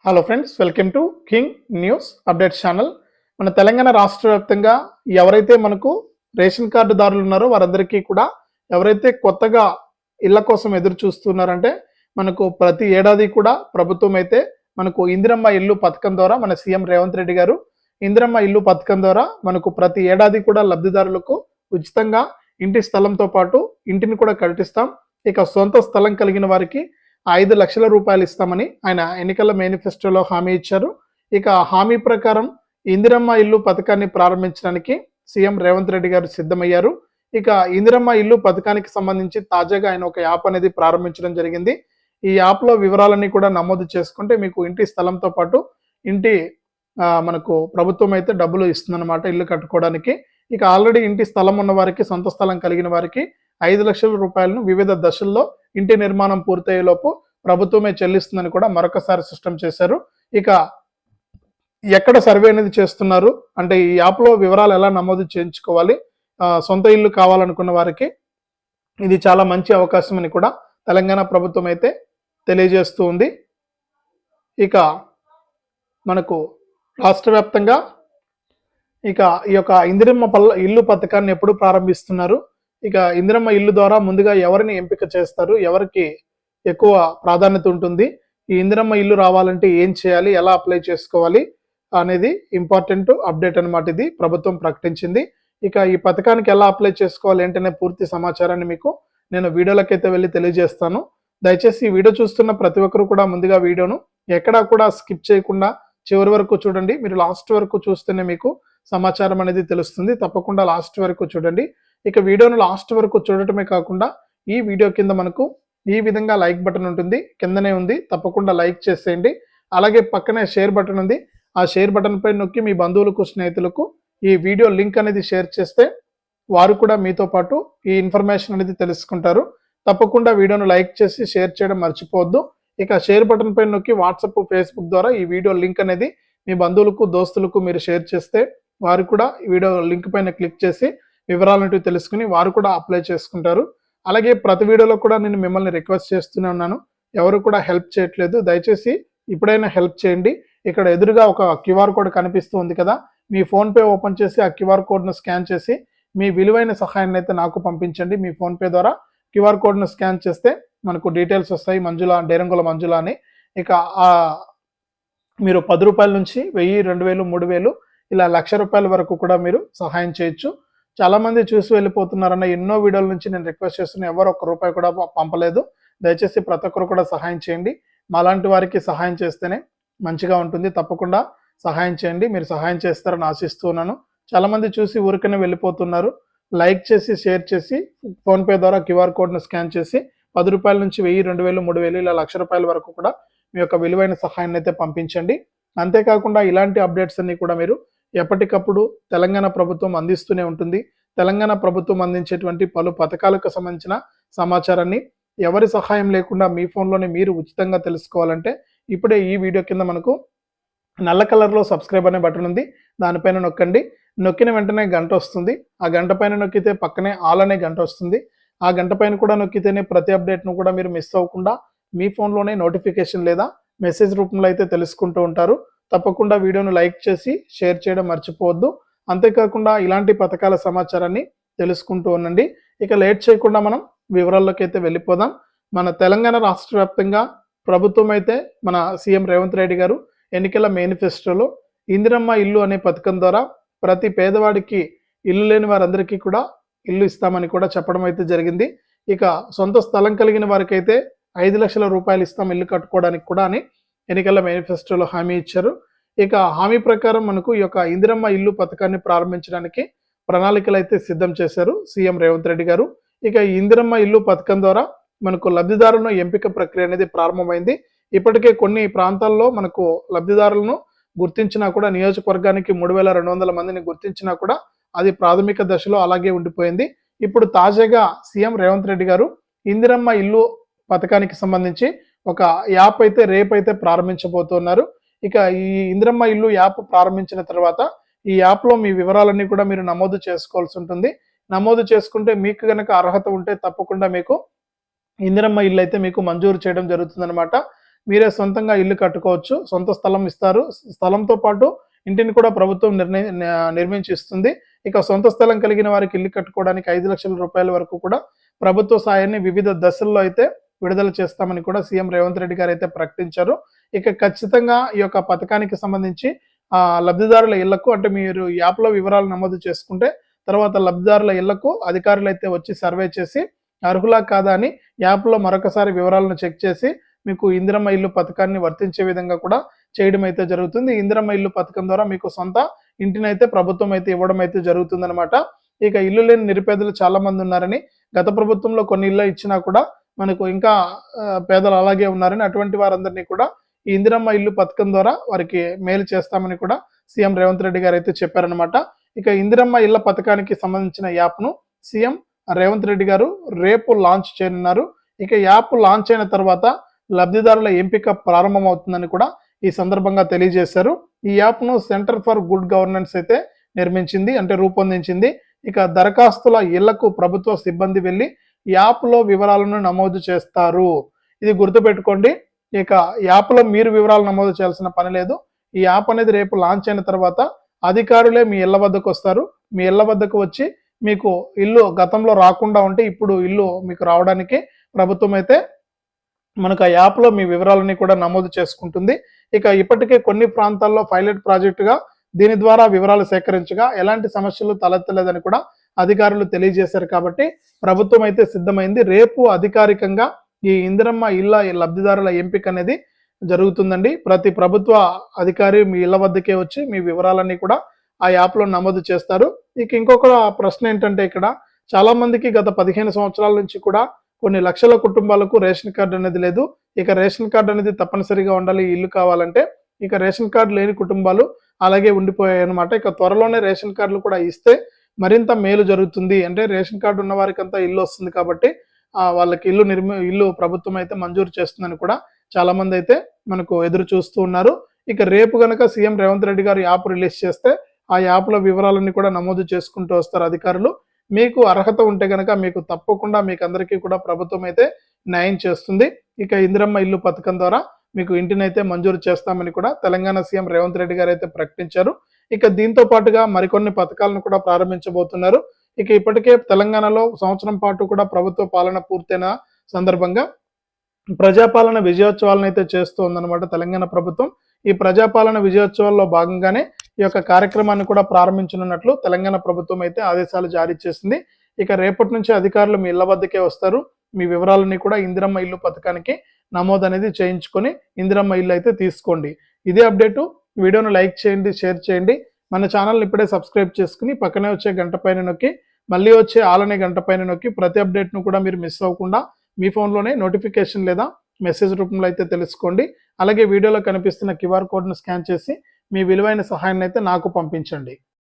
Hello friends, welcome to king news updates channel. మన తెలంగాణ రాష్ట్ర వ్యాప్తంగా ఎవరైతే మనకు రేషన్ కార్డుదారులు ఉన్నారో వారందరికీ కూడా ఎవరైతే కొత్తగా ఇళ్ల కోసం ఎదురు చూస్తున్నారంటే మనకు ప్రతి ఏడాది కూడా ప్రభుత్వం అయితే మనకు ఇందిరమ్మ ఇల్లు పథకం ద్వారా మన సీఎం రేవంత్ రెడ్డి గారు ఇందిరమ్మ ఇల్లు పథకం ద్వారా మనకు ప్రతి ఏడాది కూడా లబ్ధిదారులకు ఉచితంగా ఇంటి స్థలంతో పాటు ఇంటిని కూడా కల్పిస్తాం. ఇక సొంత స్థలం కలిగిన వారికి 5 లక్షల రూపాయలు ఇస్తామని ఆయన ఎన్నికల మేనిఫెస్టోలో హామీ ఇచ్చారు. ఇక హామీ ప్రకారం ఇందిరమ్మ ఇల్లు పథకాన్ని ప్రారంభించడానికి సీఎం రేవంత్ రెడ్డి గారు సిద్ధమయ్యారు. ఇక ఇందిరమ్మ ఇల్లు పథకానికి సంబంధించి తాజాగా ఆయన ఒక యాప్ అనేది ప్రారంభించడం జరిగింది. ఈ యాప్లో వివరాలన్నీ కూడా నమోదు చేసుకుంటే మీకు ఇంటి స్థలంతో పాటు ఇంటి మనకు ప్రభుత్వం అయితే డబ్బులు ఇస్తుందన్నమాట ఇల్లు కట్టుకోవడానికి. ఇక ఆల్రెడీ ఇంటి స్థలం ఉన్న వారికి, సొంత స్థలం కలిగిన వారికి 5 లక్షల రూపాయలను వివిధ దశల్లో ఇంటి నిర్మాణం పూర్తయ్యేలోపు ప్రభుత్వమే చెల్లిస్తుందని కూడా మరొకసారి స్పష్టం చేశారు. ఇక ఎక్కడ సర్వే అనేది చేస్తున్నారు అంటే ఈ యాప్లో వివరాలు ఎలా నమోదు చేయించుకోవాలి, సొంత ఇల్లు కావాలనుకున్న వారికి ఇది చాలా మంచి అవకాశం అని కూడా తెలంగాణ ప్రభుత్వం అయితే తెలియజేస్తూ ఉంది. ఇక మనకు రాష్ట్ర వ్యాప్తంగా ఇక ఈ యొక్క ఇందిరమ్మ ఇల్లు పథకాన్ని ఎప్పుడు ప్రారంభిస్తున్నారు, ఇక ఇందిరమ్మ ఇల్లు ద్వారా ముందుగా ఎవరిని ఎంపిక చేస్తారు, ఎవరికి ఎక్కువ ప్రాధాన్యత ఉంటుంది, ఈ ఇందిరమ్మ ఇల్లు రావాలంటే ఏం చేయాలి, ఎలా అప్లై చేసుకోవాలి అనేది ఇంపార్టెంట్ అప్డేట్ అనమాట. ఇది ప్రభుత్వం ప్రకటించింది. ఇక ఈ పథకానికి ఎలా అప్లై చేసుకోవాలి ఏంటనే పూర్తి సమాచారాన్ని మీకు నేను వీడియోలకైతే వెళ్ళి తెలియజేస్తాను. దయచేసి ఈ వీడియో చూస్తున్న ప్రతి ఒక్కరు కూడా ముందుగా వీడియోను ఎక్కడా కూడా స్కిప్ చేయకుండా చివరి వరకు చూడండి. మీరు లాస్ట్ వరకు చూస్తేనే మీకు సమాచారం అనేది తెలుస్తుంది. తప్పకుండా లాస్ట్ వరకు చూడండి. ఇక వీడియోను లాస్ట్ వరకు చూడటమే కాకుండా ఈ వీడియో కింద మనకు ఈ విధంగా లైక్ బటన్ ఉంటుంది, కిందనే ఉంది, తప్పకుండా లైక్ చేసేయండి. అలాగే పక్కనే షేర్ బటన్ ఉంది, ఆ షేర్ బటన్ పై నొక్కి మీ బంధువులకు, స్నేహితులకు ఈ వీడియో లింక్ అనేది షేర్ చేస్తే వారు కూడా మీతో పాటు ఈ ఇన్ఫర్మేషన్ అనేది తెలుసుకుంటారు. తప్పకుండా వీడియోను లైక్ చేసి షేర్ చేయడం మర్చిపోవద్దు. ఇక షేర్ బటన్ పై నొక్కి వాట్సాప్, ఫేస్బుక్ ద్వారా ఈ వీడియో లింక్ అనేది మీ బంధువులకు, దోస్తులకు మీరు షేర్ చేస్తే వారు కూడా ఈ వీడియో లింక్ పైన క్లిక్ చేసి వివరాలంటూ తెలుసుకుని వారు కూడా అప్లై చేసుకుంటారు. అలాగే ప్రతి వీడియోలో కూడా నేను మిమ్మల్ని రిక్వెస్ట్ చేస్తూనే ఉన్నాను, ఎవరు కూడా హెల్ప్ చేయట్లేదు, దయచేసి ఇప్పుడైనా హెల్ప్ చేయండి. ఇక్కడ ఎదురుగా ఒక క్యూఆర్ కోడ్ కనిపిస్తూ ఉంది కదా, మీ ఫోన్పే ఓపెన్ చేసి ఆ క్యూఆర్ కోడ్ను స్కాన్ చేసి మీ విలువైన సహాయాన్ని అయితే నాకు పంపించండి. మీ ఫోన్పే ద్వారా క్యూఆర్ కోడ్ను స్కాన్ చేస్తే మనకు డీటెయిల్స్ వస్తాయి, మంజుల, డేరంగుల మంజుల అని. ఇక మీరు 10 రూపాయల నుంచి 1000, 2000, 3000 ఇలా 1,00,000 రూపాయల వరకు కూడా మీరు సహాయం చేయొచ్చు. చాలా మంది చూసి వెళ్ళిపోతున్నారన్న ఎన్నో వీడియోల నుంచి నేను రిక్వెస్ట్ చేస్తున్నా, ఎవరు ఒక్క రూపాయి కూడా పంపలేదు. దయచేసి ప్రతి ఒక్కరు కూడా సహాయం చేయండి. మాలాంటి వారికి సహాయం చేస్తేనే మంచిగా ఉంటుంది. తప్పకుండా సహాయం చేయండి. మీరు సహాయం చేస్తారని ఆశిస్తున్నాను. చాలా మంది చూసి ఊరికనే వెళ్ళిపోతున్నారు. లైక్ చేసి, షేర్ చేసి, ఫోన్పే ద్వారా క్యూఆర్ కోడ్ను స్కాన్ చేసి 10 రూపాయల నుంచి 1000, 2000, 3000 ఇలా 1,00,000 రూపాయల వరకు కూడా మీ యొక్క విలువైన సహాయాన్ని అయితే పంపించండి. అంతేకాకుండా ఇలాంటి అప్డేట్స్ అన్ని కూడా మీరు ఎప్పటికప్పుడు తెలంగాణ ప్రభుత్వం అందిస్తూనే ఉంటుంది. తెలంగాణ ప్రభుత్వం అందించేటువంటి పలు పథకాలకు సంబంధించిన సమాచారాన్ని ఎవరి సహాయం లేకుండా మీ ఫోన్లోనే మీరు ఉచితంగా తెలుసుకోవాలంటే ఇప్పుడే ఈ వీడియో కింద మనకు నల్ల కలర్లో సబ్స్క్రైబ్ అనే బటన్ ఉంది, దానిపైన నొక్కండి. నొక్కిన వెంటనే గంట వస్తుంది, ఆ గంట పైన నొక్కితే పక్కనే ఆల్ అనే గంట వస్తుంది. ఆ గంట పైన కూడా నొక్కితేనే ప్రతి అప్డేట్ను కూడా మీరు మిస్ అవ్వకుండా మీ ఫోన్లోనే నోటిఫికేషన్ లేదా మెసేజ్ రూపంలో అయితే తెలుసుకుంటూ ఉంటారు. తప్పకుండా వీడియోను లైక్ చేసి షేర్ చేయడం మర్చిపోవద్దు. అంతేకాకుండా ఇలాంటి పథకాల సమాచారాన్ని తెలుసుకుంటూ ఉండండి. ఇక లేట్ చేయకుండా మనం వివరాల్లోకి అయితే వెళ్ళిపోదాం. మన తెలంగాణ రాష్ట్ర వ్యాప్తంగా ప్రభుత్వం అయితే మన సీఎం రేవంత్ రెడ్డి గారు ఎన్నికల మేనిఫెస్టోలో ఇందిరమ్మ ఇల్లు అనే పథకం ద్వారా ప్రతి పేదవాడికి ఇల్లు లేని వారందరికీ కూడా ఇల్లు ఇస్తామని కూడా చెప్పడం అయితే జరిగింది. ఇక సొంత స్థలం కలిగిన వారికి అయితే 5 లక్షల రూపాయలు ఇస్తాం ఇల్లు కట్టుకోవడానికి కూడా అని ఎన్నికల మేనిఫెస్టోలో హామీ ఇచ్చారు. ఇక హామీ ప్రకారం మనకు ఈ యొక్క ఇందిరమ్మ ఇల్లు పథకాన్ని ప్రారంభించడానికి ప్రణాళికలు అయితే సిద్ధం చేశారు సీఎం రేవంత్ రెడ్డి గారు. ఇక ఈ ఇందిరమ్మ ఇల్లు పథకం ద్వారా మనకు లబ్ధిదారులను ఎంపిక ప్రక్రియ అనేది ప్రారంభమైంది. ఇప్పటికే కొన్ని ప్రాంతాల్లో మనకు లబ్ధిదారులను గుర్తించినా కూడా, నియోజకవర్గానికి 3,200 మందిని గుర్తించినా కూడా అది ప్రాథమిక దశలో అలాగే ఉండిపోయింది. ఇప్పుడు తాజాగా సీఎం రేవంత్ రెడ్డి గారు ఇందిరమ్మ ఇల్లు పథకానికి సంబంధించి ఒక యాప్ అయితే రేపైతే ప్రారంభించబోతున్నారు. ఇక ఈ ఇందిరమ్మ ఇల్లు యాప్ ప్రారంభించిన తర్వాత ఈ యాప్లో మీ వివరాలన్నీ కూడా మీరు నమోదు చేసుకోవాల్సి ఉంటుంది. నమోదు చేసుకుంటే మీకు కనుక అర్హత ఉంటే తప్పకుండా మీకు ఇందిరమ్మ ఇల్లు అయితే మీకు మంజూరు చేయడం జరుగుతుందన్నమాట. మీరే సొంతంగా ఇల్లు కట్టుకోవచ్చు. సొంత స్థలం ఇస్తారు. స్థలంతో పాటు ఇంటిని కూడా ప్రభుత్వం నిర్మించి ఇస్తుంది. ఇక సొంత స్థలం కలిగిన వారికి ఇల్లు కట్టుకోవడానికి 5 లక్షల రూపాయల వరకు కూడా ప్రభుత్వ సాయాన్ని వివిధ దశల్లో అయితే విడుదల చేస్తామని కూడా సీఎం రేవంత్ రెడ్డి గారు అయితే ప్రకటించారు. ఇక ఖచ్చితంగా ఈ యొక్క పథకానికి సంబంధించి లబ్ధిదారుల ఇళ్లకు అంటే మీరు యాప్‌లో వివరాలు నమోదు చేసుకుంటే తర్వాత లబ్ధిదారుల ఇళ్లకు అధికారులు అయితే వచ్చి సర్వే చేసి అర్హులా కాదా అని యాప్‌లో మరొకసారి వివరాలను చెక్ చేసి మీకు ఇందిరమ్మ ఇల్లు పథకాన్ని వర్తించే విధంగా కూడా చేయడం అయితే జరుగుతుంది. ఇందిరమ్మ ఇల్లు పథకం ద్వారా మీకు సొంత ఇంటినైతే ప్రభుత్వం అయితే ఇవ్వడం అయితే జరుగుతుందన్నమాట. ఇక ఇల్లు లేని నిరుపేదలు చాలా మంది ఉన్నారని, గత ప్రభుత్వంలో కొన్ని ఇళ్ళు ఇచ్చినా కూడా మనకు ఇంకా పేదలు అలాగే ఉన్నారని, అటువంటి వారందరినీ కూడా ఈ ఇందిరమ్మ ఇల్లు పథకం ద్వారా వారికి మేలు చేస్తామని కూడా సీఎం రేవంత్ రెడ్డి గారు అయితే చెప్పారనమాట. ఇక ఇందిరమ్మ ఇళ్ల పథకానికి సంబంధించిన యాప్‌ను సీఎం రేవంత్ రెడ్డి గారు రేపు లాంచ్ చేయనున్నారు. ఇక యాప్ లాంచ్ అయిన తర్వాత లబ్ధిదారుల ఎంపిక ప్రారంభమవుతుందని కూడా ఈ సందర్భంగా తెలియజేశారు. ఈ యాప్‌ను సెంటర్ ఫర్ గుడ్ గవర్నెన్స్ అయితే నిర్మించింది, అంటే రూపొందించింది. ఇక దరఖాస్తుల ఇళ్లకు ప్రభుత్వ సిబ్బంది వెళ్లి యాప్‌లో వివరాలను నమోదు చేస్తారు. ఇది గుర్తుపెట్టుకోండి. ఇక యాప్‌లో మీరు వివరాలు నమోదు చేయాల్సిన పని లేదు. ఈ యాప్ అనేది రేపు లాంచ్ అయిన తర్వాత అధికారులే మీ ఇళ్ల వద్దకు వస్తారు. మీ ఇళ్ల వద్దకు వచ్చి మీకు ఇల్లు గతంలో రాకుండా ఉంటే ఇప్పుడు ఇల్లు మీకు రావడానికి ప్రభుత్వం అయితే మనకు ఆ యాప్‌లో మీ వివరాలన్నీ కూడా నమోదు చేసుకుంటుంది. ఇక ఇప్పటికే కొన్ని ప్రాంతాల్లో పైలట్ ప్రాజెక్టుగా దీని ద్వారా వివరాలు సేకరించగా ఎలాంటి సమస్యలు తలెత్తలేదని కూడా అధికారులు తెలియజేశారు. కాబట్టి ప్రభుత్వం అయితే సిద్ధమైంది. రేపు అధికారికంగా ఈ ఇందిరమ్మ ఇళ్ల లబ్ధిదారుల ఎంపిక అనేది జరుగుతుందండి. ప్రతి ప్రభుత్వ అధికారి మీ ఇళ్ల వద్దకే వచ్చి మీ వివరాలన్నీ కూడా ఆ యాప్‌లో నమోదు చేస్తారు. ఇక ఇంకొక ప్రశ్న ఏంటంటే ఇక్కడ చాలా మందికి గత 15 సంవత్సరాల నుంచి కూడా కొన్ని లక్షల కుటుంబాలకు రేషన్ కార్డు అనేది లేదు. ఇక రేషన్ కార్డు అనేది తప్పనిసరిగా ఉండాలి ఇల్లు కావాలంటే. ఇక రేషన్ కార్డు లేని కుటుంబాలు అలాగే ఉండిపోయాయి అన్నమాట. ఇక త్వరలోనే రేషన్ కార్డులు కూడా ఇస్తే మరింత మేలు జరుగుతుంది. అంటే రేషన్ కార్డు ఉన్న వారికంతా ఇల్లు వస్తుంది కాబట్టి వాళ్ళకి ఇల్లు ప్రభుత్వం అయితే మంజూరు చేస్తుందని కూడా చాలా మంది అయితే మనకు ఎదురు చూస్తూ ఉన్నారు. ఇక రేపు గనక సీఎం రేవంత్ రెడ్డి గారు యాప్ రిలీజ్ చేస్తే ఆ యాప్‌లో వివరాలన్నీ కూడా నమోదు చేసుకుంటూ వస్తారు అధికారులు. మీకు అర్హత ఉంటే గనక మీకు తప్పకుండా మీకందరికీ కూడా ప్రభుత్వం అయితే న్యాయం చేస్తుంది. ఇక ఇందిరమ్మ ఇల్లు పథకం ద్వారా మీకు ఇంటినైతే మంజూరు చేస్తామని కూడా తెలంగాణ సీఎం రేవంత్ రెడ్డి గారు అయితే ప్రకటించారు. ఇక దీంతో పాటుగా మరికొన్ని పథకాలను కూడా ప్రారంభించబోతున్నారు. ఇక ఇప్పటికే తెలంగాణలో సంవత్సరం పాటు కూడా ప్రభుత్వ పాలన పూర్తయిన సందర్భంగా ప్రజాపాలన విజయోత్సవాలను అయితే చేస్తోందన్నమాట తెలంగాణ ప్రభుత్వం. ఈ ప్రజాపాలన విజయోత్సవాల్లో భాగంగానే ఈ యొక్క కార్యక్రమాన్ని కూడా ప్రారంభించనున్నట్లు తెలంగాణ ప్రభుత్వం అయితే ఆదేశాలు జారీ చేసింది. ఇక రేపటి నుంచి అధికారులు మీ ఇళ్ల వద్దకే వస్తారు. మీ వివరాలన్నీ కూడా ఇందిరమ్మ ఇల్లు పథకానికి నమోదు అనేది చేయించుకొని ఇందిరమ్మ ఇల్లు అయితే తీసుకోండి. ఇదే అప్డేటు. వీడియోను లైక్ చేయండి, షేర్ చేయండి. మన ఛానల్ని ఇప్పుడే సబ్స్క్రైబ్ చేసుకుని పక్కనే వచ్చే గంట పైన నొక్కి మళ్ళీ వచ్చే ఆలనే గంట పైన నొక్కి ప్రతి అప్డేట్ను కూడా మీరు మిస్ అవ్వకుండా మీ ఫోన్లోనే నోటిఫికేషన్ లేదా మెసేజ్ రూపంలో అయితే తెలుసుకోండి. అలాగే వీడియోలో కనిపిస్తున్న క్యూఆర్ కోడ్ను స్కాన్ చేసి మీ విలువైన సహాయాన్ని అయితే నాకు పంపించండి.